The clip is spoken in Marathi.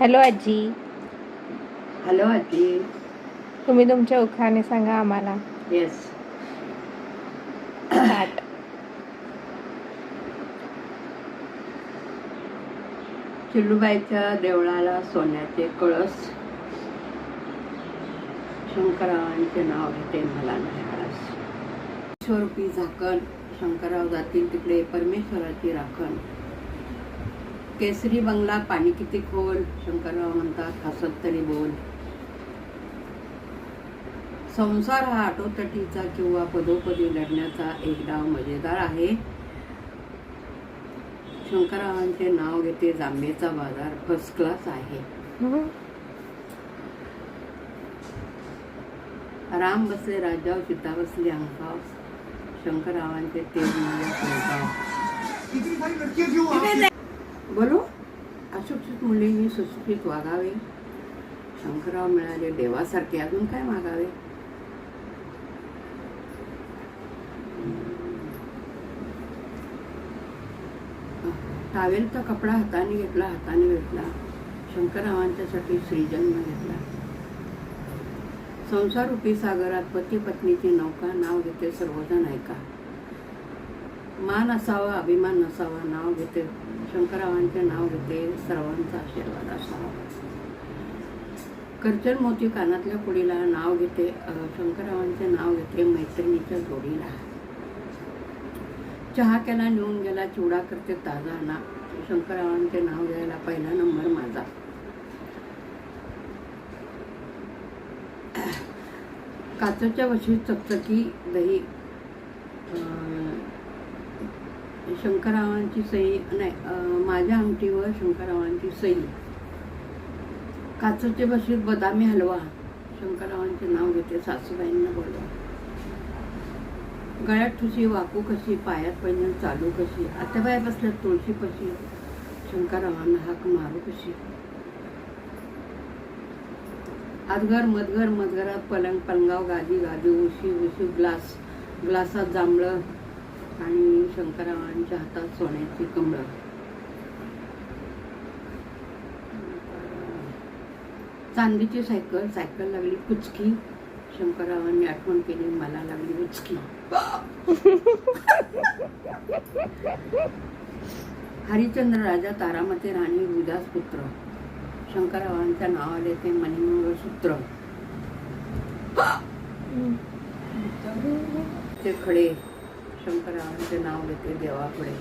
हॅलो आजी. हॅलो आजी. तुम्ही तुमच्या उखाणे सांगा आम्हाला. येस. स्टार्ट. चिल्लूबाईच्या देवळाला सोन्याचे कळस, शंकररावांचे नाव घेते मला नाही आळस. ईश्वरूपी झाकण, शंकरराव जातील तिकडे परमेश्वराची राखण. केसरी बंगला पाणी किती खोल, शंकरराव म्हणतात हसत तरी बोल. संसार हा आटोतटीचा किंवा पदोपदी लढण्याचा एक डाव मजेदार आहे. शंकररावांचे नाव घेते जांभेचा बाजार फर्स्ट क्लास आहे. राम बसले राज्यावर, सीता बसली अंकाव, शंकररावांचे तेज बोलो. अशिक्षित मुलींनी सुशिक्षित वागावे, शंकरराव मिळाले देवासारखे, अजून काय मागावे. टावेलचा कपडा हाताने घेतला, हाताने भेटला, शंकररावांच्यासाठी श्रीजन्म घेतला. संसार रूपी सागरात पती पत्नीची नौका, नाव घेते सर्वजण ऐका. मान असावा अभिमान नसावा, नाव घेते शंकररावांचे नाव घेते सर्वांचा आशीर्वाद असावा. करचन मोती कानातल्या पुडीला, नाव घेते शंकररावांचे नाव घेते मैत्रिणीच्या जोडीला. चहा केला नेऊन गेला, चिवडा करते ताजा ना, शंकररावांचे नाव घ्यायला पहिला नंबर माझा. काचेच्या वशीत चकचकी दही, शंकररावांची सई नाही, माझ्या अंगठीवर शंकररावांची सई. काचेच्या वशीत बदामी हलवा, शंकररावांचे नाव घेते सासूबाईंना बोलवा. गळ्यात ठुशी वाकू कशी, पायात पैंजण चालू कशी, आत्याबाई बसल्यात तुळशी पशी, शंकररावांना हाक मारू कशी. आजगर मधगर मधगरात पलंग, पलंगाव गादी, गादी उशी, उशी ग्लास, ग्लासात जांभळं आणि शंकररावांच्या हातात सोन्याची कमळं. चांदीची सायकल, सायकल लागली कुचकी, शंकररावांनी आठवण केली मला लागली उचकी. हरिश्चंद्र राजा, तारामती राणी, रुदास पुत्र, शंकररावांच्या नावाले ते मणिमंगळसूत्र. ते खडे, शंकररावांचे नाव घेते देवापुढे.